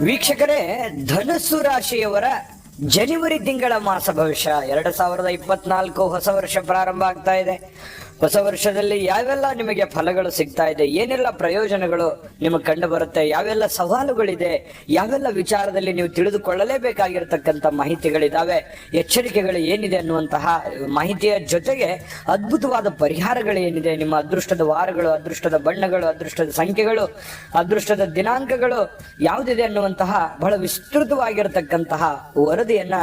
ವೀಕ್ಷಕರೇ, ಧನುಸ್ಸು ರಾಶಿಯವರ ಜನವರಿ ತಿಂಗಳ ಮಾಸ ಭವಿಷ್ಯ 2024 ಹೊಸ ವರ್ಷ ಪ್ರಾರಂಭ ಆಗ್ತಾ ಇದೆ. ಹೊಸ ವರ್ಷದಲ್ಲಿ ಯಾವೆಲ್ಲ ನಿಮಗೆ ಫಲಗಳು ಸಿಗ್ತಾ ಇದೆ, ಏನೆಲ್ಲ ಪ್ರಯೋಜನಗಳು ನಿಮಗೆ ಕಂಡು ಬರುತ್ತೆ, ಯಾವೆಲ್ಲ ಸವಾಲುಗಳಿದೆ, ಯಾವೆಲ್ಲ ವಿಚಾರದಲ್ಲಿ ನೀವು ತಿಳಿದುಕೊಳ್ಳಲೇಬೇಕಾಗಿರತಕ್ಕಂಥ ಮಾಹಿತಿಗಳಿದಾವೆ, ಎಚ್ಚರಿಕೆಗಳು ಏನಿದೆ ಅನ್ನುವಂತಹ ಮಾಹಿತಿಯ ಜೊತೆಗೆ ಅದ್ಭುತವಾದ ಪರಿಹಾರಗಳು ಏನಿದೆ, ನಿಮ್ಮ ಅದೃಷ್ಟದ ವಾರಗಳು, ಅದೃಷ್ಟದ ಬಣ್ಣಗಳು, ಅದೃಷ್ಟದ ಸಂಖ್ಯೆಗಳು, ಅದೃಷ್ಟದ ದಿನಾಂಕಗಳು ಯಾವುದಿದೆ ಅನ್ನುವಂತಹ ಬಹಳ ವಿಸ್ತೃತವಾಗಿರತಕ್ಕಂತಹ ವರದಿಯನ್ನ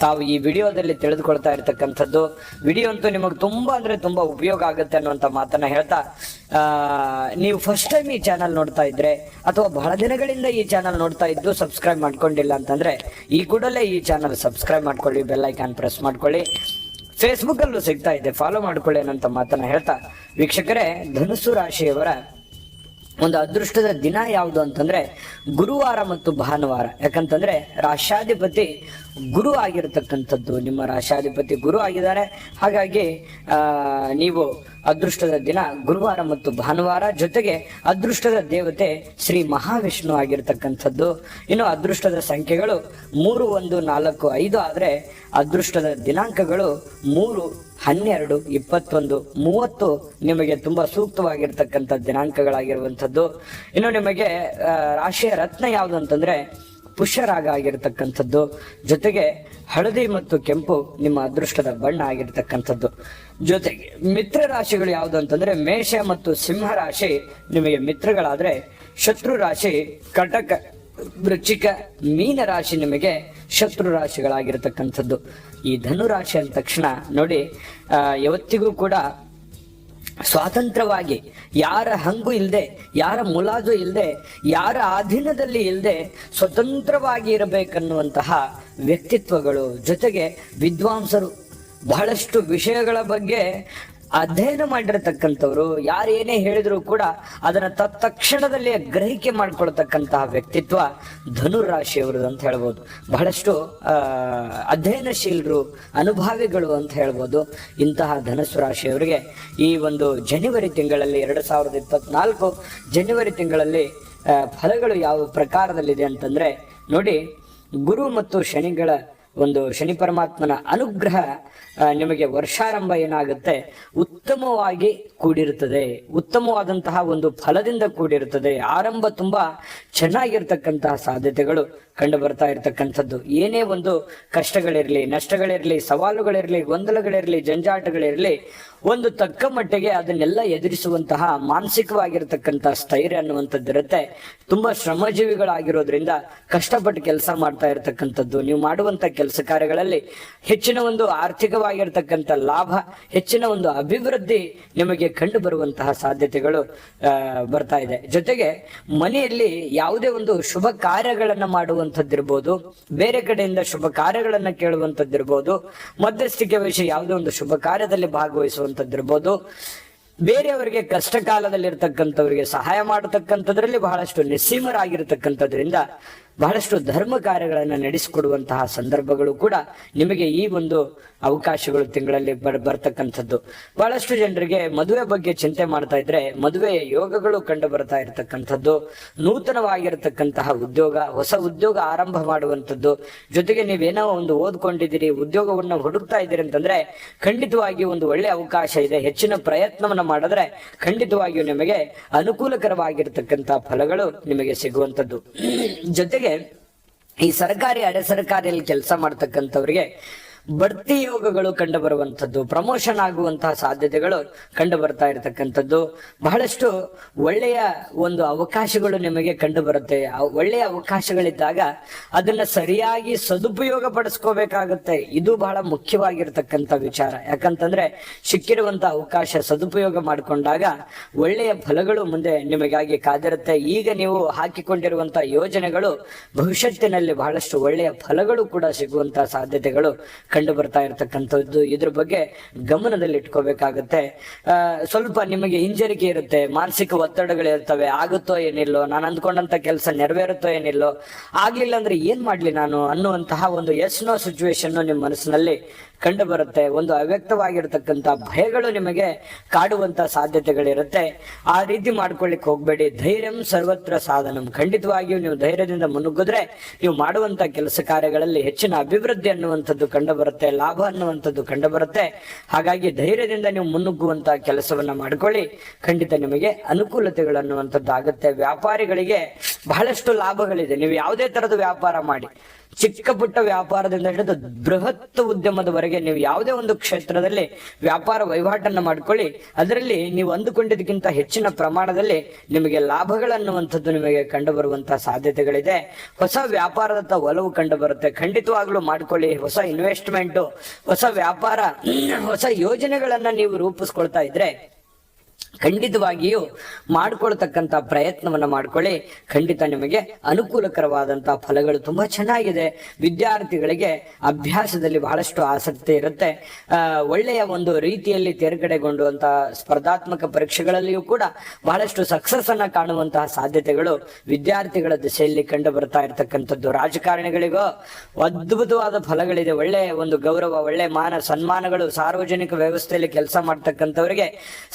ತಾವು ಈ ವಿಡಿಯೋದಲ್ಲಿ ತಿಳಿದುಕೊಳ್ತಾ ಇರತಕ್ಕಂಥದ್ದು. ವಿಡಿಯೋ ಅಂತೂ ನಿಮಗೆ ತುಂಬಾ ಅಂದ್ರೆ ತುಂಬಾ ಉಪಯೋಗ ಆಗುತ್ತೆ ಅನ್ನುವಂತ ಮಾತನ್ನ ಹೇಳ್ತಾ, ನೀವು ಫಸ್ಟ್ ಟೈಮ್ ಈ ಚಾನಲ್ ನೋಡ್ತಾ ಇದ್ರೆ ಅಥವಾ ಬಹಳ ದಿನಗಳಿಂದ ಈ ಚಾನಲ್ ನೋಡ್ತಾ ಇದ್ದು ಸಬ್ಸ್ಕ್ರೈಬ್ ಮಾಡ್ಕೊಂಡಿಲ್ಲ ಅಂತಂದ್ರೆ ಈ ಕೂಡಲೇ ಈ ಚಾನಲ್ ಸಬ್ಸ್ಕ್ರೈಬ್ ಮಾಡ್ಕೊಳ್ಳಿ, ಬೆಲ್ ಐಕಾನ್ ಪ್ರೆಸ್ ಮಾಡ್ಕೊಳ್ಳಿ. ಫೇಸ್ಬುಕ್ ಅಲ್ಲೂ ಸಿಗ್ತಾ ಇದೆ, ಫಾಲೋ ಮಾಡ್ಕೊಳ್ಳಿ ಅನ್ನೋಂತ ಮಾತನ್ನ ಹೇಳ್ತಾ, ವೀಕ್ಷಕರೇ, ಧನುಸ್ಸು ರಾಶಿಯವರ ಒಂದು ಅದೃಷ್ಟದ ದಿನ ಯಾವುದು ಅಂತಂದ್ರೆ ಗುರುವಾರ ಮತ್ತು ಭಾನುವಾರ. ಯಾಕಂತಂದ್ರೆ ರಾಶ್ಯಾಧಿಪತಿ ಗುರು ಆಗಿರತಕ್ಕಂಥದ್ದು, ನಿಮ್ಮ ರಾಶ್ಯಾಧಿಪತಿ ಗುರು ಆಗಿದ್ದಾರೆ. ಹಾಗಾಗಿ ನೀವು ಅದೃಷ್ಟದ ದಿನ ಗುರುವಾರ ಮತ್ತು ಭಾನುವಾರ, ಜೊತೆಗೆ ಅದೃಷ್ಟದ ದೇವತೆ ಶ್ರೀ ಮಹಾವಿಷ್ಣು ಆಗಿರತಕ್ಕಂಥದ್ದು. ಇನ್ನು ಅದೃಷ್ಟದ ಸಂಖ್ಯೆಗಳು 3, 1, 4, 5 ಆದ್ರೆ ಅದೃಷ್ಟದ ದಿನಾಂಕಗಳು 3, 12, 21, 30 ನಿಮಗೆ ತುಂಬಾ ಸೂಕ್ತವಾಗಿರ್ತಕ್ಕಂಥ ದಿನಾಂಕಗಳಾಗಿರುವಂಥದ್ದು. ಇನ್ನು ನಿಮಗೆ ರಾಶಿಯ ರತ್ನ ಯಾವುದು ಅಂತಂದ್ರೆ ಪುಷ್ಯರಾಗ ಆಗಿರತಕ್ಕಂಥದ್ದು, ಜೊತೆಗೆ ಹಳದಿ ಮತ್ತು ಕೆಂಪು ನಿಮ್ಮ ಅದೃಷ್ಟದ ಬಣ್ಣ ಆಗಿರ್ತಕ್ಕಂಥದ್ದು. ಜೊತೆಗೆ ಮಿತ್ರ ರಾಶಿಗಳು ಯಾವುದು ಅಂತಂದ್ರೆ ಮೇಷ ಮತ್ತು ಸಿಂಹ ರಾಶಿ ನಿಮಗೆ ಮಿತ್ರಗಳಾದ್ರೆ, ಶತ್ರು ರಾಶಿ ಕಟಕ, ವೃಶ್ಚಿಕ, ಮೀನ ರಾಶಿ ನಿಮಗೆ ಶತ್ರು ರಾಶಿಗಳಾಗಿರ್ತಕ್ಕಂಥದ್ದು. ಈ ಧನು ರಾಶಿ ಅಂದ ತಕ್ಷಣ ನೋಡಿ, ಯಾವತ್ತಿಗೂ ಕೂಡ ಸ್ವಾತಂತ್ರ್ಯವಾಗಿ, ಯಾರ ಹಂಗು ಇಲ್ಲದೆ, ಯಾರ ಮುಲಾಜು ಇಲ್ಲದೆ, ಯಾರ ಅಧೀನದಲ್ಲಿ ಇಲ್ಲದೆ ಸ್ವತಂತ್ರವಾಗಿ ಇರಬೇಕನ್ನುವಂತಹ ವ್ಯಕ್ತಿತ್ವಗಳು, ಜೊತೆಗೆ ವಿದ್ವಾಂಸರು, ಬಹಳಷ್ಟು ವಿಷಯಗಳ ಬಗ್ಗೆ ಅಧ್ಯಯನ ಮಾಡಿರತಕ್ಕಂಥವ್ರು, ಯಾರೇನೇ ಹೇಳಿದ್ರು ಕೂಡ ಅದನ್ನ ತತ್ಕ್ಷಣದಲ್ಲಿ ಗ್ರಹಿಕೆ ಮಾಡ್ಕೊಳ್ತಕ್ಕಂತಹ ವ್ಯಕ್ತಿತ್ವ ಧನುರಾಶಿಯವ್ರದ್ದು ಅಂತ ಹೇಳ್ಬೋದು. ಬಹಳಷ್ಟು ಅಧ್ಯಯನಶೀಲರು, ಅನುಭಾವಿಗಳು ಅಂತ ಹೇಳ್ಬೋದು. ಇಂತಹ ಧನುಸ್ಸು ರಾಶಿಯವರಿಗೆ ಈ ಒಂದು ಜನವರಿ ತಿಂಗಳಲ್ಲಿ 2024 ಜನವರಿ ತಿಂಗಳಲ್ಲಿ ಫಲಗಳು ಯಾವ ಪ್ರಕಾರದಲ್ಲಿದೆ ಅಂತಂದ್ರೆ ನೋಡಿ, ಗುರು ಮತ್ತು ಶನಿಗಳ ಒಂದು ಶನಿ ಪರಮಾತ್ಮನ ಅನುಗ್ರಹ ನಿಮಗೆ ವರ್ಷಾರಂಭ ಏನಾಗುತ್ತೆ ಉತ್ತಮವಾಗಿ ಕೂಡಿರುತ್ತದೆ, ಉತ್ತಮವಾದಂತಹ ಒಂದು ಫಲದಿಂದ ಕೂಡಿರುತ್ತದೆ. ಆರಂಭ ತುಂಬಾ ಚೆನ್ನಾಗಿರ್ತಕ್ಕಂತಹ ಸಾಧ್ಯತೆಗಳು ಕಂಡು ಬರ್ತಾ ಇರತಕ್ಕಂಥದ್ದು. ಏನೇ ಒಂದು ಕಷ್ಟಗಳಿರ್ಲಿ, ನಷ್ಟಗಳಿರ್ಲಿ, ಸವಾಲುಗಳಿರ್ಲಿ, ಗೊಂದಲಗಳಿರ್ಲಿ, ಜಂಜಾಟಗಳಿರ್ಲಿ, ಒಂದು ತಕ್ಕ ಮಟ್ಟಿಗೆ ಅದನ್ನೆಲ್ಲ ಎದುರಿಸುವಂತಹ ಮಾನಸಿಕವಾಗಿರ್ತಕ್ಕಂತಹ ಸ್ಥೈರ್ಯ ಅನ್ನುವಂಥದ್ದು ಇರುತ್ತೆ. ತುಂಬಾ ಶ್ರಮಜೀವಿಗಳಾಗಿರೋದ್ರಿಂದ ಕಷ್ಟಪಟ್ಟು ಕೆಲಸ ಮಾಡ್ತಾ ಇರತಕ್ಕಂಥದ್ದು. ನೀವು ಮಾಡುವಂತ ಕೆಲಸ ಕಾರ್ಯಗಳಲ್ಲಿ ಹೆಚ್ಚಿನ ಒಂದು ಆರ್ಥಿಕವಾಗಿರ್ತಕ್ಕಂಥ ಲಾಭ, ಹೆಚ್ಚಿನ ಒಂದು ಅಭಿವೃದ್ಧಿ ನಿಮಗೆ ಕಂಡು ಬರುವಂತಹ ಸಾಧ್ಯತೆಗಳು ಬರ್ತಾ ಇದೆ. ಜೊತೆಗೆ ಮನೆಯಲ್ಲಿ ಯಾವುದೇ ಒಂದು ಶುಭ ಕಾರ್ಯಗಳನ್ನ ಮಾಡುವಂಥದ್ದಿರ್ಬೋದು, ಬೇರೆ ಕಡೆಯಿಂದ ಶುಭ ಕಾರ್ಯಗಳನ್ನ ಕೇಳುವಂಥದ್ದಿರ್ಬೋದು, ಮಧ್ಯಸ್ಥಿಕೆ ವಿಷಯ ಯಾವುದೇ ಒಂದು ಶುಭ ಕಾರ್ಯದಲ್ಲಿ ಭಾಗವಹಿಸುವಂಥದ್ದಿರ್ಬೋದು, ಬೇರೆಯವರಿಗೆ ಕಷ್ಟ ಕಾಲದಲ್ಲಿ ಇರ್ತಕ್ಕಂಥವರಿಗೆ ಸಹಾಯ ಮಾಡತಕ್ಕಂಥದ್ರಲ್ಲಿ ಬಹಳಷ್ಟು ನಿಸ್ಸೀಮರಾಗಿರ್ತಕ್ಕಂಥದ್ರಿಂದ ಬಹಳಷ್ಟು ಧರ್ಮ ಕಾರ್ಯಗಳನ್ನ ನಡೆಸಿಕೊಡುವಂತಹ ಸಂದರ್ಭಗಳು ಕೂಡ ನಿಮಗೆ ಈ ಒಂದು ಅವಕಾಶಗಳು ತಿಂಗಳಲ್ಲಿ ಬರ್ತಕ್ಕಂಥದ್ದು. ಬಹಳಷ್ಟು ಜನರಿಗೆ ಮದುವೆ ಬಗ್ಗೆ ಚಿಂತೆ ಮಾಡ್ತಾ ಇದ್ರೆ ಮದುವೆಯ ಯೋಗಗಳು ಕಂಡು ಬರ್ತಾ ಇರತಕ್ಕಂಥದ್ದು. ನೂತನವಾಗಿರತಕ್ಕಂತಹ ಉದ್ಯೋಗ, ಹೊಸ ಉದ್ಯೋಗ ಆರಂಭ ಮಾಡುವಂಥದ್ದು, ಜೊತೆಗೆ ನೀವೇನೋ ಒಂದು ಓದ್ಕೊಂಡಿದ್ದೀರಿ, ಉದ್ಯೋಗವನ್ನ ಹುಡುಕ್ತಾ ಇದ್ದೀರಿ ಅಂತಂದ್ರೆ ಖಂಡಿತವಾಗಿಯೂ ಒಂದು ಒಳ್ಳೆ ಅವಕಾಶ ಇದೆ. ಹೆಚ್ಚಿನ ಪ್ರಯತ್ನವನ್ನ ಮಾಡಿದ್ರೆ ಖಂಡಿತವಾಗಿಯೂ ನಿಮಗೆ ಅನುಕೂಲಕರವಾಗಿರ್ತಕ್ಕಂತಹ ಫಲಗಳು ನಿಮಗೆ ಸಿಗುವಂಥದ್ದು. ಜೊತೆಗೆ ಈ ಸರ್ಕಾರಿ, ಅರೆ ಸರ್ಕಾರಿಯಲ್ಲಿ ಕೆಲಸ ಮಾಡ್ತಕ್ಕಂಥವ್ರಿಗೆ ಬಡ್ತಿ ಯೋಗಗಳು ಕಂಡು ಬರುವಂಥದ್ದು, ಪ್ರಮೋಷನ್ ಆಗುವಂತಹ ಸಾಧ್ಯತೆಗಳು ಕಂಡು ಬರ್ತಾ ಇರತಕ್ಕಂಥದ್ದು. ಬಹಳಷ್ಟು ಒಳ್ಳೆಯ ಒಂದು ಅವಕಾಶಗಳು ನಿಮಗೆ ಕಂಡು ಬರುತ್ತೆ. ಒಳ್ಳೆಯ ಅವಕಾಶಗಳಿದ್ದಾಗ ಅದನ್ನ ಸರಿಯಾಗಿ ಸದುಪಯೋಗ ಪಡಿಸ್ಕೋಬೇಕಾಗುತ್ತೆ. ಇದು ಬಹಳ ಮುಖ್ಯವಾಗಿರ್ತಕ್ಕಂಥ ವಿಚಾರ. ಯಾಕಂತಂದ್ರೆ ಸಿಕ್ಕಿರುವಂತಹ ಅವಕಾಶ ಸದುಪಯೋಗ ಮಾಡಿಕೊಂಡಾಗ ಒಳ್ಳೆಯ ಫಲಗಳು ಮುಂದೆ ನಿಮಗಾಗಿ ಕಾದಿರುತ್ತೆ. ಈಗ ನೀವು ಹಾಕಿಕೊಂಡಿರುವಂತಹ ಯೋಜನೆಗಳು ಭವಿಷ್ಯತ್ತಿನಲ್ಲಿ ಬಹಳಷ್ಟು ಒಳ್ಳೆಯ ಫಲಗಳು ಕೂಡ ಸಿಗುವಂತಹ ಸಾಧ್ಯತೆಗಳು ಕಂಡು ಬರ್ತಾ ಇರತಕ್ಕಂಥದ್ದು. ಇದ್ರ ಬಗ್ಗೆ ಗಮನದಲ್ಲಿ ಇಟ್ಕೋಬೇಕಾಗತ್ತೆ. ಸ್ವಲ್ಪ ನಿಮಗೆ ಹಿಂಜರಿಕೆ ಇರುತ್ತೆ, ಮಾನಸಿಕ ಒತ್ತಡಗಳಿರ್ತವೆ, ಆಗುತ್ತೋ ಏನಿಲ್ಲೋ, ನಾನು ಅಂದ್ಕೊಂಡಂತ ಕೆಲಸ ನೆರವೇರುತ್ತೋ ಏನಿಲ್ಲೋ, ಆಗ್ಲಿಲ್ಲ ಅಂದ್ರೆ ಏನ್ ಮಾಡ್ಲಿ ನಾನು ಅನ್ನುವಂತಹ ಒಂದು ಎಸ್ ನೋ ಸಿಚುವೇಶನ್ ನಿಮ್ಮ ಮನಸ್ಸಿನಲ್ಲಿ ಕಂಡು ಬರುತ್ತೆ. ಒಂದು ಅವ್ಯಕ್ತವಾಗಿರ್ತಕ್ಕಂಥ ಭಯಗಳು ನಿಮಗೆ ಕಾಡುವಂತ ಸಾಧ್ಯತೆಗಳಿರುತ್ತೆ. ಆ ರೀತಿ ಮಾಡ್ಕೊಳ್ಳಿಕ್ ಹೋಗ್ಬೇಡಿ. ಧೈರ್ಯಂ ಸರ್ವತ್ರ ಸಾಧನಂ. ಖಂಡಿತವಾಗಿಯೂ ನೀವು ಧೈರ್ಯದಿಂದ ಮುನ್ನುಗ್ಗಿದ್ರೆ ನೀವು ಮಾಡುವಂತ ಕೆಲಸ ಕಾರ್ಯಗಳಲ್ಲಿ ಹೆಚ್ಚಿನ ಅಭಿವೃದ್ಧಿ ಅನ್ನುವಂಥದ್ದು ಕಂಡು ಬರುತ್ತೆ, ಲಾಭ ಅನ್ನುವಂಥದ್ದು ಕಂಡು ಬರುತ್ತೆ. ಹಾಗಾಗಿ ಧೈರ್ಯದಿಂದ ನೀವು ಮುನ್ನುಗ್ಗುವಂತ ಕೆಲಸವನ್ನ ಮಾಡ್ಕೊಳ್ಳಿ. ಖಂಡಿತ ನಿಮಗೆ ಅನುಕೂಲತೆಗಳು ಅನ್ನುವಂಥದ್ದು ಆಗುತ್ತೆ. ವ್ಯಾಪಾರಿಗಳಿಗೆ ಬಹಳಷ್ಟು ಲಾಭಗಳಿದೆ. ನೀವು ಯಾವುದೇ ತರದ ವ್ಯಾಪಾರ ಮಾಡಿ, ಚಿಕ್ಕ ಪುಟ್ಟ ವ್ಯಾಪಾರದಿಂದ ಹಿಡಿದು ಬೃಹತ್ ಉದ್ಯಮದವರೆಗೆ ನೀವು ಯಾವುದೇ ಒಂದು ಕ್ಷೇತ್ರದಲ್ಲಿ ವ್ಯಾಪಾರ ವಹಿವಾಟನ್ನ ಮಾಡ್ಕೊಳ್ಳಿ. ಅದರಲ್ಲಿ ನೀವು ಅಂದುಕೊಂಡಿದ್ದಕ್ಕಿಂತ ಹೆಚ್ಚಿನ ಪ್ರಮಾಣದಲ್ಲಿ ನಿಮಗೆ ಲಾಭಗಳನ್ನುವಂಥದ್ದು ನಿಮಗೆ ಕಂಡು ಬರುವಂತಹ ಸಾಧ್ಯತೆಗಳಿದೆ. ಹೊಸ ವ್ಯಾಪಾರದತ್ತ ಒಲವು ಕಂಡು ಬರುತ್ತೆ. ಖಂಡಿತವಾಗ್ಲೂ ಮಾಡ್ಕೊಳ್ಳಿ. ಹೊಸ ಇನ್ವೆಸ್ಟ್ಮೆಂಟ್, ಹೊಸ ವ್ಯಾಪಾರ, ಹೊಸ ಯೋಜನೆಗಳನ್ನ ನೀವು ರೂಪಿಸ್ಕೊಳ್ತಾ ಇದ್ರೆ ಖಂಡಿತವಾಗಿಯೂ ಮಾಡ್ಕೊಳ್ತಕ್ಕಂತ ಪ್ರಯತ್ನವನ್ನ ಮಾಡ್ಕೊಳ್ಳಿ. ಖಂಡಿತ ನಿಮಗೆ ಅನುಕೂಲಕರವಾದಂತಹ ಫಲಗಳು ತುಂಬಾ ಚೆನ್ನಾಗಿದೆ. ವಿದ್ಯಾರ್ಥಿಗಳಿಗೆ ಅಭ್ಯಾಸದಲ್ಲಿ ಬಹಳಷ್ಟು ಆಸಕ್ತಿ ಇರುತ್ತೆ. ಒಳ್ಳೆಯ ಒಂದು ರೀತಿಯಲ್ಲಿ ತೇರ್ಗಡೆಗೊಂಡುವಂತಹ ಸ್ಪರ್ಧಾತ್ಮಕ ಪರೀಕ್ಷೆಗಳಲ್ಲಿಯೂ ಕೂಡ ಬಹಳಷ್ಟು ಸಕ್ಸಸ್ ಅನ್ನ ಕಾಣುವಂತಹ ಸಾಧ್ಯತೆಗಳು ವಿದ್ಯಾರ್ಥಿಗಳ ದಿಸೆಯಲ್ಲಿ ಕಂಡು ಬರ್ತಾ ಇರತಕ್ಕಂಥದ್ದು. ರಾಜಕಾರಣಿಗಳಿಗೂ ಅದ್ಭುತವಾದ ಫಲಗಳಿದೆ. ಒಳ್ಳೆಯ ಒಂದು ಗೌರವ, ಒಳ್ಳೆ ಮಾನ ಸನ್ಮಾನಗಳು, ಸಾರ್ವಜನಿಕ ವ್ಯವಸ್ಥೆಯಲ್ಲಿ ಕೆಲಸ ಮಾಡ್ತಕ್ಕಂಥವರಿಗೆ,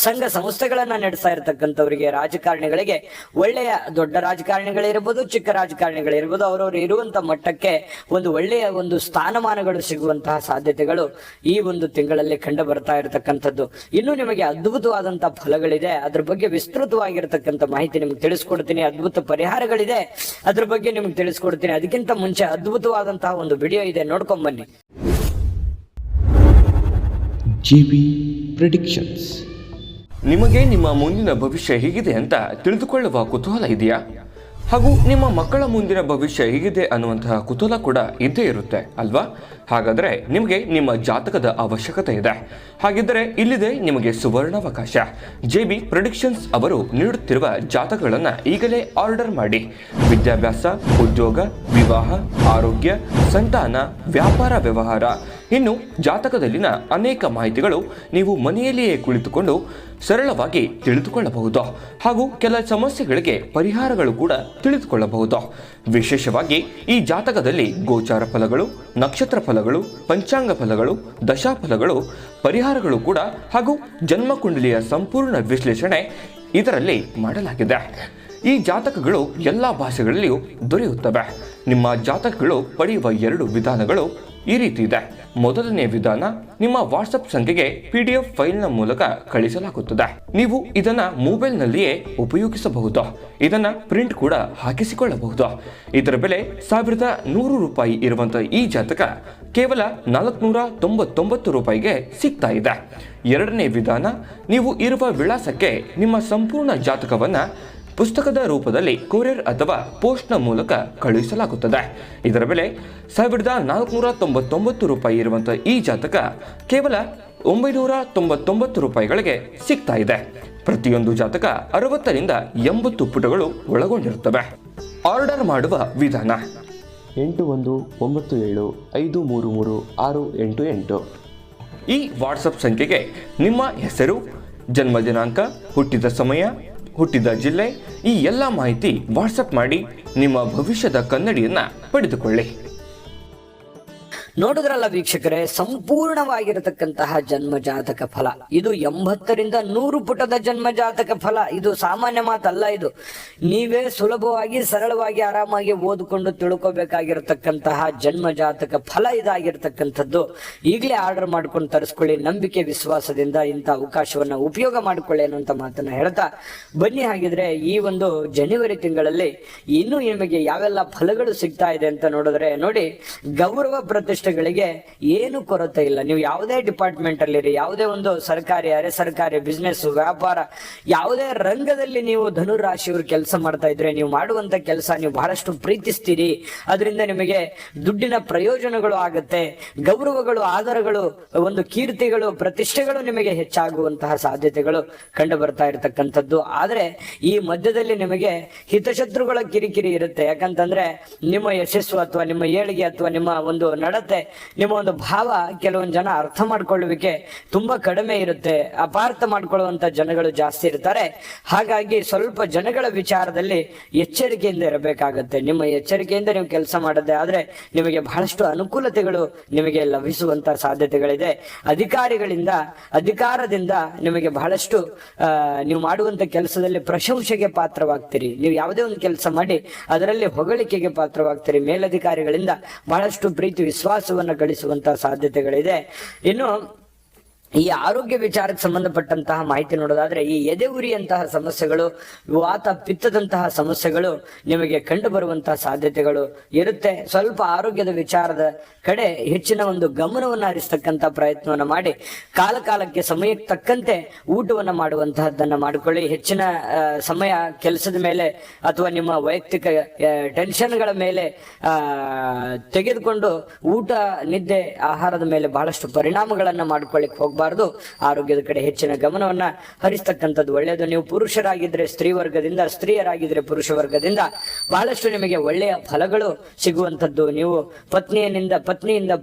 ಸಂಘ ಸಂಸ್ಥೆ ನಡೆಸ್ತಾ ಇರತಕ್ಕಂಥವರಿಗೆ, ರಾಜಕಾರಣಿಗಳಿಗೆ, ಒಳ್ಳೆಯ ದೊಡ್ಡ ರಾಜಕಾರಣಿಗಳಿರ್ಬೋದು, ಚಿಕ್ಕ ರಾಜಕಾರಣಿಗಳಿರ್ಬೋದು, ಅವರವರು ಇರುವಂತ ಮಟ್ಟಕ್ಕೆ ಒಂದು ಒಳ್ಳೆಯ ಒಂದು ಸ್ಥಾನಮಾನಗಳು ಸಿಗುವಂತಹ ಸಾಧ್ಯತೆಗಳು ಈ ಒಂದು ತಿಂಗಳಲ್ಲಿ ಕಂಡು ಬರ್ತಾ ಇರತಕ್ಕಂಥದ್ದು. ಇನ್ನು ನಿಮಗೆ ಅದ್ಭುತವಾದಂತಹ ಫಲಗಳಿದೆ. ಅದ್ರ ಬಗ್ಗೆ ವಿಸ್ತೃತವಾಗಿರ್ತಕ್ಕಂಥ ಮಾಹಿತಿ ನಿಮ್ಗೆ ತಿಳಿಸ್ಕೊಡ್ತೀನಿ. ಅದ್ಭುತ ಪರಿಹಾರಗಳಿದೆ, ಅದ್ರ ಬಗ್ಗೆ ನಿಮ್ಗೆ ತಿಳಿಸ್ಕೊಡ್ತೀನಿ. ಅದಕ್ಕಿಂತ ಮುಂಚೆ ಅದ್ಭುತವಾದಂತಹ ಒಂದು ವಿಡಿಯೋ ಇದೆ, ನೋಡ್ಕೊಂಡ್ ಬನ್ನಿ. JB Predictions. ನಿಮಗೆ ನಿಮ್ಮ ಮುಂದಿನ ಭವಿಷ್ಯ ಹೇಗಿದೆ ಅಂತ ತಿಳಿದುಕೊಳ್ಳುವ ಕುತೂಹಲ ಇದೆಯಾ? ಹಾಗೂ ನಿಮ್ಮ ಮಕ್ಕಳ ಮುಂದಿನ ಭವಿಷ್ಯ ಹೇಗಿದೆ ಅನ್ನುವಂತಹ ಕುತೂಹಲ ಕೂಡ ಇದ್ದೇ ಇರುತ್ತೆ ಅಲ್ವಾ? ಹಾಗಾದರೆ ನಿಮಗೆ ನಿಮ್ಮ ಜಾತಕದ ಅವಶ್ಯಕತೆ ಇದೆ. ಹಾಗಿದ್ದರೆ ಇಲ್ಲಿದೆ ನಿಮಗೆ ಸುವರ್ಣಾವಕಾಶ. JB ಪ್ರೆಡಿಕ್ಷನ್ಸ್ ಅವರು ನೀಡುತ್ತಿರುವ ಜಾತಕಗಳನ್ನು ಈಗಲೇ ಆರ್ಡರ್ ಮಾಡಿ. ವಿದ್ಯಾಭ್ಯಾಸ, ಉದ್ಯೋಗ, ವಿವಾಹ, ಆರೋಗ್ಯ, ಸಂತಾನ, ವ್ಯಾಪಾರ ವ್ಯವಹಾರ, ಇನ್ನು ಜಾತಕದಲ್ಲಿನ ಅನೇಕ ಮಾಹಿತಿಗಳು ನೀವು ಮನೆಯಲ್ಲಿಯೇ ಕುಳಿತುಕೊಂಡು ಸರಳವಾಗಿ ತಿಳಿದುಕೊಳ್ಳಬಹುದು. ಹಾಗೂ ಕೆಲ ಸಮಸ್ಯೆಗಳಿಗೆ ಪರಿಹಾರಗಳು ಕೂಡ ತಿಳಿದುಕೊಳ್ಳಬಹುದು. ವಿಶೇಷವಾಗಿ ಈ ಜಾತಕದಲ್ಲಿ ಗೋಚಾರ ಫಲಗಳು, ನಕ್ಷತ್ರ ಫಲಗಳು, ಪಂಚಾಂಗ ಫಲಗಳು, ದಶಾಫಲಗಳು, ಪರಿಹಾರಗಳು ಕೂಡ ಹಾಗೂ ಜನ್ಮಕುಂಡಲಿಯ ಸಂಪೂರ್ಣ ವಿಶ್ಲೇಷಣೆ ಇದರಲ್ಲಿ ಮಾಡಲಾಗಿದೆ. ಈ ಜಾತಕಗಳು ಎಲ್ಲ ಭಾಷೆಗಳಲ್ಲಿಯೂ ದೊರೆಯುತ್ತವೆ. ನಿಮ್ಮ ಜಾತಕಗಳು ಪಡೆಯುವ 2 ವಿಧಾನಗಳು ಈ ರೀತಿ ಇದೆ. ಮೊದಲನೇ ವಿಧಾನ, ನಿಮ್ಮ ವಾಟ್ಸಪ್ ಸಂಖ್ಯೆಗೆ PDF ಫೈಲ್ನ ಮೂಲಕ ಕಳಿಸಲಾಗುತ್ತದೆ. ನೀವು ಇದನ್ನ ಮೊಬೈಲ್ನಲ್ಲಿಯೇ ಉಪಯೋಗಿಸಬಹುದು. ಇದನ್ನ ಪ್ರಿಂಟ್ ಕೂಡ ಹಾಕಿಸಿಕೊಳ್ಳಬಹುದು. ಇದರ ಬೆಲೆ 1100 ರೂಪಾಯಿ ಇರುವಂತಹ ಈ ಜಾತಕ ಕೇವಲ 499 ರೂಪಾಯಿಗೆ ಸಿಗ್ತಾ ಇದೆ. ಎರಡನೇ ವಿಧಾನ, ನೀವು ಇರುವ ವಿಳಾಸಕ್ಕೆ ನಿಮ್ಮ ಸಂಪೂರ್ಣ ಜಾತಕವನ್ನ ಪುಸ್ತಕದ ರೂಪದಲ್ಲಿ ಕೊರಿಯರ್ ಅಥವಾ ಪೋಸ್ಟ್ನ ಮೂಲಕ ಕಳುಹಿಸಲಾಗುತ್ತದೆ. ಇದರ ಬೆಲೆ 1499 ರೂಪಾಯಿ ಇರುವಂತಹ ಈ ಜಾತಕ ಕೇವಲ 999 ರೂಪಾಯಿಗಳಿಗೆ ಸಿಗ್ತಾ ಇದೆ. ಪ್ರತಿಯೊಂದು ಜಾತಕ 60ರಿಂದ 80 ಪುಟಗಳು ಒಳಗೊಂಡಿರುತ್ತವೆ. ಆರ್ಡರ್ ಮಾಡುವ ವಿಧಾನ: 8197533688. ಈ ವಾಟ್ಸಪ್ ಸಂಖ್ಯೆಗೆ ನಿಮ್ಮ ಹೆಸರು, ಜನ್ಮ ದಿನಾಂಕ, ಹುಟ್ಟಿದ ಸಮಯ, ಹುಟ್ಟಿದ ಜಿಲ್ಲೆ, ಈ ಎಲ್ಲ ಮಾಹಿತಿ ವಾಟ್ಸಪ್ ಮಾಡಿ ನಿಮ್ಮ ಭವಿಷ್ಯದ ಕನ್ನಡಿಯನ್ನ ಪಡೆದುಕೊಳ್ಳಿ. ನೋಡಿದ್ರಲ್ಲ ವೀಕ್ಷಕರೇ, ಸಂಪೂರ್ಣವಾಗಿರತಕ್ಕಂತಹ ಜನ್ಮ ಜಾತಕ ಫಲ. ಇದು 80ರಿಂದ 100 ಪುಟದ ಜನ್ಮ ಜಾತಕ ಫಲ. ಇದು ಸಾಮಾನ್ಯ ಮಾತಲ್ಲ. ಇದು ನೀವೇ ಸುಲಭವಾಗಿ, ಸರಳವಾಗಿ, ಆರಾಮಾಗಿ ಓದಿಕೊಂಡು ತಿಳ್ಕೋಬೇಕಾಗಿರತಕ್ಕಂತಹ ಜನ್ಮ ಜಾತಕ ಫಲ ಇದಾಗಿರ್ತಕ್ಕಂಥದ್ದು. ಈಗಲೇ ಆರ್ಡರ್ ಮಾಡ್ಕೊಂಡು ತರಿಸ್ಕೊಳ್ಳಿ. ನಂಬಿಕೆ, ವಿಶ್ವಾಸದಿಂದ ಇಂಥ ಅವಕಾಶವನ್ನ ಉಪಯೋಗ ಮಾಡಿಕೊಳ್ಳಿ ಅನ್ನುವಂಥ ಮಾತನ್ನ ಹೇಳ್ತಾ ಬನ್ನಿ. ಹಾಗಿದ್ರೆ ಈ ಒಂದು ಜನವರಿ ತಿಂಗಳಲ್ಲಿ ಇನ್ನು ನಿಮಗೆ ಯಾವೆಲ್ಲ ಫಲಗಳು ಸಿಗ್ತಾ ಇದೆ ಅಂತ ನೋಡಿದ್ರೆ, ನೋಡಿ, ಗೌರವ ಪ್ರತಿಷ್ಠೆಗಳಿಗೆ ಏನು ಕೊರತೆ ಇಲ್ಲ. ನೀವು ಯಾವುದೇ ಡಿಪಾರ್ಟ್ಮೆಂಟ್ ಅಲ್ಲಿ, ಯಾವುದೇ ಒಂದು ಸರ್ಕಾರಿ, ಅರೆ ಸರ್ಕಾರಿ, ಬಿಸ್ನೆಸ್, ವ್ಯಾಪಾರ, ಯಾವುದೇ ರಂಗದಲ್ಲಿ ನೀವು ಧನುರಾಶಿಯವರು ಕೆಲಸ ಮಾಡ್ತಾ ಇದ್ರೆ, ನೀವು ಮಾಡುವಂತ ಕೆಲಸ ನೀವು ಬಹಳಷ್ಟು ಪ್ರೀತಿಸ್ತೀರಿ. ಅದರಿಂದ ನಿಮಗೆ ದುಡ್ಡಿನ ಪ್ರಯೋಜನಗಳು ಆಗುತ್ತೆ. ಗೌರವಗಳು, ಆಧಾರಗಳು, ಒಂದು ಕೀರ್ತಿಗಳು, ಪ್ರತಿಷ್ಠೆಗಳು ನಿಮಗೆ ಹೆಚ್ಚಾಗುವಂತಹ ಸಾಧ್ಯತೆಗಳು ಕಂಡು ಬರ್ತಾ ಇರತಕ್ಕಂಥದ್ದು. ಆದ್ರೆ ಈ ಮಧ್ಯದಲ್ಲಿ ನಿಮಗೆ ಹಿತಶತ್ರುಗಳ ಕಿರಿಕಿರಿ ಇರುತ್ತೆ. ಯಾಕಂತಂದ್ರೆ ನಿಮ್ಮ ಯಶಸ್ಸು ಅಥವಾ ನಿಮ್ಮ ಏಳಿಗೆ ಅಥವಾ ನಿಮ್ಮ ಒಂದು ನಡತೆ ನಿಮ್ಮ ಒಂದು ಭಾವ ಕೆಲವೊಂದು ಜನ ಅರ್ಥ ಮಾಡ್ಕೊಳ್ಳುವಿಕೆ ತುಂಬಾ ಕಡಿಮೆ ಇರುತ್ತೆ, ಅಪಾರ್ಥ ಮಾಡ್ಕೊಳ್ಳುವಂತ ಜನಗಳು ಜಾಸ್ತಿ ಇರ್ತಾರೆ. ಹಾಗಾಗಿ ಸ್ವಲ್ಪ ಜನಗಳ ವಿಚಾರದಲ್ಲಿ ಎಚ್ಚರಿಕೆಯಿಂದ ಇರಬೇಕಾಗತ್ತೆ. ನಿಮ್ಮ ಎಚ್ಚರಿಕೆಯಿಂದ ನೀವು ಕೆಲಸ ಮಾಡದೆ ಆದ್ರೆ ನಿಮಗೆ ಬಹಳಷ್ಟು ಅನುಕೂಲತೆಗಳು ನಿಮಗೆ ಲಭಿಸುವಂತ ಸಾಧ್ಯತೆಗಳಿದೆ. ಅಧಿಕಾರದಿಂದ ನಿಮಗೆ ಬಹಳಷ್ಟು ನೀವು ಮಾಡುವಂತ ಕೆಲಸದಲ್ಲಿ ಪ್ರಶಂಸೆಗೆ ಪಾತ್ರವಾಗ್ತೀರಿ. ನೀವು ಯಾವುದೇ ಒಂದು ಕೆಲಸ ಮಾಡಿ ಅದರಲ್ಲಿ ಹೊಗಳಿಕೆಗೆ ಪಾತ್ರವಾಗ್ತೀರಿ. ಮೇಲಧಿಕಾರಿಗಳಿಂದ ಬಹಳಷ್ಟು ಪ್ರೀತಿ ವಿಶ್ವಾಸವನ್ನ ಗಳಿಸುವಂತಹ ಸಾಧ್ಯತೆಗಳಿದೆ. ಇನ್ನು ಈ ಆರೋಗ್ಯ ವಿಚಾರಕ್ಕೆ ಸಂಬಂಧಪಟ್ಟಂತಹ ಮಾಹಿತಿ ನೋಡೋದಾದ್ರೆ ಈ ಎದೆ ಉರಿಯಂತಹ ಸಮಸ್ಯೆಗಳು, ವಾತ ಪಿತ್ತದಂತಹ ಸಮಸ್ಯೆಗಳು ನಿಮಗೆ ಕಂಡು ಬರುವಂತಹ ಸಾಧ್ಯತೆಗಳು ಇರುತ್ತೆ. ಸ್ವಲ್ಪ ಆರೋಗ್ಯದ ವಿಚಾರದ ಕಡೆ ಹೆಚ್ಚಿನ ಒಂದು ಗಮನವನ್ನು ಹರಿಸ್ತಕ್ಕಂಥ ಪ್ರಯತ್ನವನ್ನ ಮಾಡಿ ಕಾಲಕ್ಕೆ ಸಮಯಕ್ಕೆ ತಕ್ಕಂತೆ ಊಟವನ್ನ ಮಾಡುವಂತಹದ್ದನ್ನ ಮಾಡಿಕೊಳ್ಳಿ. ಹೆಚ್ಚಿನ ಸಮಯ ಕೆಲಸದ ಮೇಲೆ ಅಥವಾ ನಿಮ್ಮ ವೈಯಕ್ತಿಕ ಟೆನ್ಷನ್ಗಳ ಮೇಲೆ ತೆಗೆದುಕೊಂಡು ಊಟ, ನಿದ್ದೆ, ಆಹಾರದ ಮೇಲೆ ಬಹಳಷ್ಟು ಪರಿಣಾಮಗಳನ್ನ ಮಾಡ್ಕೊಳ್ಳಿಕ್ ಹೋಗ್ಬಾರ್ದು. ಆರೋಗ್ಯದ ಕಡೆ ಹೆಚ್ಚಿನ ಗಮನವನ್ನ ಹರಿಸ್ತಕ್ಕಂಥದ್ದು ಒಳ್ಳೆಯದು. ನೀವು ಪುರುಷರಾಗಿದ್ರೆ ಸ್ತ್ರೀ ವರ್ಗದಿಂದ, ಸ್ತ್ರೀಯರಾಗಿದ್ರೆ ಪುರುಷ ವರ್ಗದಿಂದ ಬಹಳಷ್ಟು ನಿಮಗೆ ಒಳ್ಳೆಯ ಫಲಗಳು ಸಿಗುವಂತದ್ದು. ನೀವು ಪತ್ನಿಯಿಂದ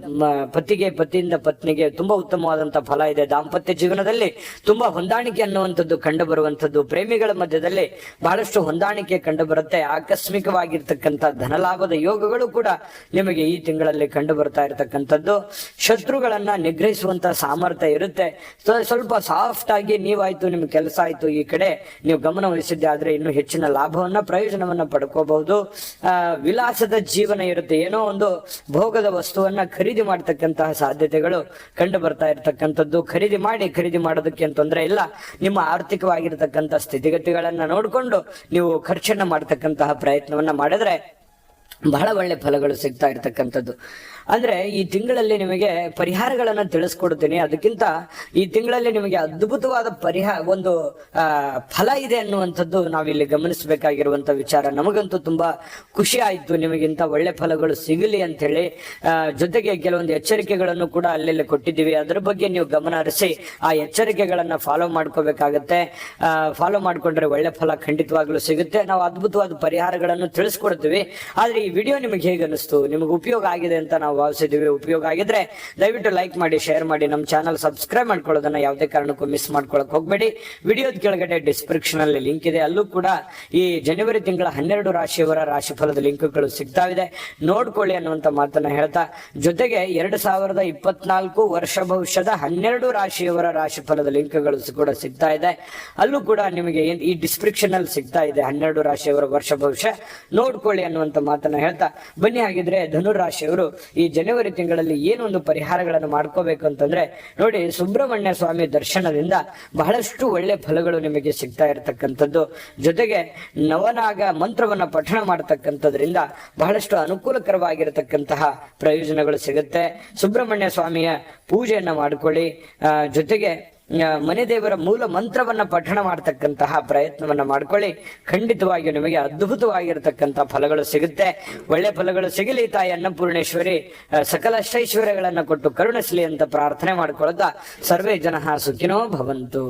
ಪತಿಗೆ, ಪತಿಯಿಂದ ಪತ್ನಿಗೆ ತುಂಬಾ ಉತ್ತಮವಾದಂತಹ ಫಲ ಇದೆ. ದಾಂಪತ್ಯ ಜೀವನದಲ್ಲಿ ತುಂಬಾ ಹೊಂದಾಣಿಕೆ ಅನ್ನುವಂಥದ್ದು ಕಂಡು ಬರುವಂತದ್ದು. ಪ್ರೇಮಿಗಳ ಮಧ್ಯದಲ್ಲಿ ಬಹಳಷ್ಟು ಹೊಂದಾಣಿಕೆ ಕಂಡು ಬರುತ್ತೆ. ಆಕಸ್ಮಿಕವಾಗಿರ್ತಕ್ಕಂಥ ಧನಲಾಭದ ಯೋಗಗಳು ಕೂಡ ನಿಮಗೆ ಈ ತಿಂಗಳಲ್ಲಿ ಕಂಡು ಬರ್ತಾ ಇರತಕ್ಕಂಥದ್ದು. ಶತ್ರುಗಳನ್ನ ನಿಗ್ರಹಿಸುವಂತಹ ಸಾಮರ್ಥ್ಯ ಇರುತ್ತೆ. ಸ್ವಲ್ಪ ಸಾಫ್ಟ್ ಆಗಿ ನೀವಾಯ್ತು, ನಿಮ್ ಕೆಲಸ ಆಯ್ತು, ಈ ಕಡೆ ನೀವು ಗಮನ ವಹಿಸಿದ್ದೆ ಆದ್ರೆ ಇನ್ನು ಹೆಚ್ಚಿನ ಲಾಭವನ್ನ, ಪ್ರಯೋಜನವನ್ನ ಪಡ್ಕೋಬಹುದು. ವಿಲಾಸದ ಜೀವನ ಇರುತ್ತೆ. ಏನೋ ಒಂದು ಭೋಗದ ವಸ್ತುವನ್ನ ಖರೀದಿ ಮಾಡತಕ್ಕಂತಹ ಸಾಧ್ಯತೆಗಳು ಕಂಡು ಬರ್ತಾ ಇರತಕ್ಕಂಥದ್ದು. ಖರೀದಿ ಮಾಡೋದಕ್ಕೆ ಅಂತ ತೊಂದರೆ ಇಲ್ಲ. ನಿಮ್ಮ ಆರ್ಥಿಕವಾಗಿರ್ತಕ್ಕಂಥ ಸ್ಥಿತಿಗತಿಗಳನ್ನ ನೋಡಿಕೊಂಡು ನೀವು ಖರ್ಚನ್ನ ಮಾಡತಕ್ಕಂತಹ ಪ್ರಯತ್ನವನ್ನ ಮಾಡಿದ್ರೆ ಬಹಳ ಒಳ್ಳೆ ಫಲಗಳು ಸಿಗ್ತಾ ಇರ್ತಕ್ಕಂಥದ್ದು. ಅಂದ್ರೆ ಈ ತಿಂಗಳಲ್ಲಿ ನಿಮಗೆ ಪರಿಹಾರಗಳನ್ನ ತಿಳಿಸ್ಕೊಡ್ತೀನಿ. ಅದಕ್ಕಿಂತ ಈ ತಿಂಗಳಲ್ಲಿ ನಿಮಗೆ ಅದ್ಭುತವಾದ ಒಂದು ಫಲ ಇದೆ ಅನ್ನುವಂಥದ್ದು ನಾವಿಲ್ಲಿ ಗಮನಿಸಬೇಕಾಗಿರುವಂತ ವಿಚಾರ. ನಮಗಂತೂ ತುಂಬಾ ಖುಷಿ ಆಯ್ತು ನಿಮಗಿಂತ ಒಳ್ಳೆ ಫಲಗಳು ಸಿಗಲಿ ಅಂತ ಹೇಳಿ. ಜೊತೆಗೆ ಕೆಲವೊಂದು ಎಚ್ಚರಿಕೆಗಳನ್ನು ಕೂಡ ಅಲ್ಲೆಲ್ಲಿ ಕೊಟ್ಟಿದ್ದೀವಿ. ಅದ್ರ ಬಗ್ಗೆ ನೀವು ಗಮನ ಹರಿಸಿ ಆ ಎಚ್ಚರಿಕೆಗಳನ್ನ ಫಾಲೋ ಮಾಡ್ಕೋಬೇಕಾಗತ್ತೆ. ಫಾಲೋ ಮಾಡ್ಕೊಂಡ್ರೆ ಒಳ್ಳೆ ಫಲ ಖಂಡಿತವಾಗ್ಲೂ ಸಿಗುತ್ತೆ. ನಾವು ಅದ್ಭುತವಾದ ಪರಿಹಾರಗಳನ್ನು ತಿಳಿಸ್ಕೊಡ್ತೀವಿ. ಆದ್ರೆ ಈ ವಿಡಿಯೋ ನಿಮಗೆ ಹೇಗೆ ಅನಿಸ್ತು? ನಿಮಗೆ ಉಪಯೋಗ ಆಗಿದೆ ಅಂತ ನಾವು ಭಾವಿಸಿದ್ದೀವಿ. ಉಪಯೋಗ ಆಗಿದ್ರೆ ದಯವಿಟ್ಟು ಲೈಕ್ ಮಾಡಿ, ಶೇರ್ ಮಾಡಿ, ನಮ್ಮ ಚಾನಲ್ ಸಬ್ಸ್ಕ್ರೈಬ್ ಮಾಡ್ಕೊಳ್ಳೋದನ್ನ ಯಾವುದೇ ಕಾರಣಕ್ಕೂ ಮಿಸ್ ಮಾಡ್ಕೊಳಕ್ ಹೋಗ್ಬೇಡಿ. ವಿಡಿಯೋದ ಕೆಳಗಡೆ ಡಿಸ್ಕ್ರಿಪ್ಷನ್ ಅಲ್ಲಿ ಲಿಂಕ್ ಇದೆ. ಅಲ್ಲೂ ಕೂಡ ಈ ಜನವರಿ ತಿಂಗಳ 12 ರಾಶಿಯವರ ರಾಶಿಫಲದ ಲಿಂಕ್ಗಳು ಸಿಗ್ತಾವಿದೆ, ನೋಡ್ಕೊಳ್ಳಿ ಅನ್ನುವಂತ ಮಾತನ್ನ ಹೇಳ್ತಾ, ಜೊತೆಗೆ 2024 ವರ್ಷ ಭವಿಷ್ಯದ 12 ರಾಶಿಯವರ ರಾಶಿಫಲದ ಲಿಂಕ್ಗಳು ಕೂಡ ಸಿಗ್ತಾ ಇದೆ. ಅಲ್ಲೂ ಕೂಡ ನಿಮಗೆ ಈ ಡಿಸ್ಕ್ರಿಪ್ಷನ್ ಅಲ್ಲಿ ಸಿಗ್ತಾ ಇದೆ 12 ರಾಶಿಯವರ ವರ್ಷ ಭವಿಷ್ಯ, ನೋಡ್ಕೊಳ್ಳಿ ಅನ್ನುವಂತ ಮಾತನ್ನ ಹೇಳ್ತಾ ಬನ್ನಿ. ಹಾಗಿದ್ರೆ ಧನುರಾಶಿಯವರು ಈ ಜನವರಿ ತಿಂಗಳಲ್ಲಿ ಏನೊಂದು ಪರಿಹಾರಗಳನ್ನು ಮಾಡ್ಕೋಬೇಕು ಅಂತಂದ್ರೆ ನೋಡಿ, ಸುಬ್ರಹ್ಮಣ್ಯ ಸ್ವಾಮಿ ದರ್ಶನದಿಂದ ಬಹಳಷ್ಟು ಒಳ್ಳೆ ಫಲಗಳು ನಿಮಗೆ ಸಿಗ್ತಾ ಇರತಕ್ಕಂಥದ್ದು. ಜೊತೆಗೆ ನವನಾಗ ಮಂತ್ರವನ್ನ ಪಠಣ ಮಾಡತಕ್ಕಂಥದ್ರಿಂದ ಬಹಳಷ್ಟು ಅನುಕೂಲಕರವಾಗಿರತಕ್ಕಂತಹ ಪ್ರಯೋಜನಗಳು ಸಿಗುತ್ತೆ. ಸುಬ್ರಹ್ಮಣ್ಯ ಸ್ವಾಮಿಯ ಪೂಜೆಯನ್ನ ಮಾಡಿಕೊಳ್ಳಿ. ಜೊತೆಗೆ ಮನೆ ದೇವರ ಮೂಲ ಮಂತ್ರವನ್ನ ಪಠಣ ಮಾಡತಕ್ಕಂತಹ ಪ್ರಯತ್ನವನ್ನ ಮಾಡ್ಕೊಳ್ಳಿ. ಖಂಡಿತವಾಗಿಯೂ ನಿಮಗೆ ಅದ್ಭುತವಾಗಿರತಕ್ಕಂತಹ ಫಲಗಳು ಸಿಗುತ್ತೆ. ಒಳ್ಳೆ ಫಲಗಳು ಸಿಗಲಿ. ತಾಯಿ ಅನ್ನಪೂರ್ಣೇಶ್ವರಿ ಸಕಲ ಅಷ್ಟೈಶ್ವರ್ಯಗಳನ್ನ ಕೊಟ್ಟು ಕರುಣಿಸಲಿ ಅಂತ ಪ್ರಾರ್ಥನೆ ಮಾಡ್ಕೊಳ್ಳುತ್ತಾ ಸರ್ವೇ ಜನಃ ಸುಖಿನೋ ಭವಂತು.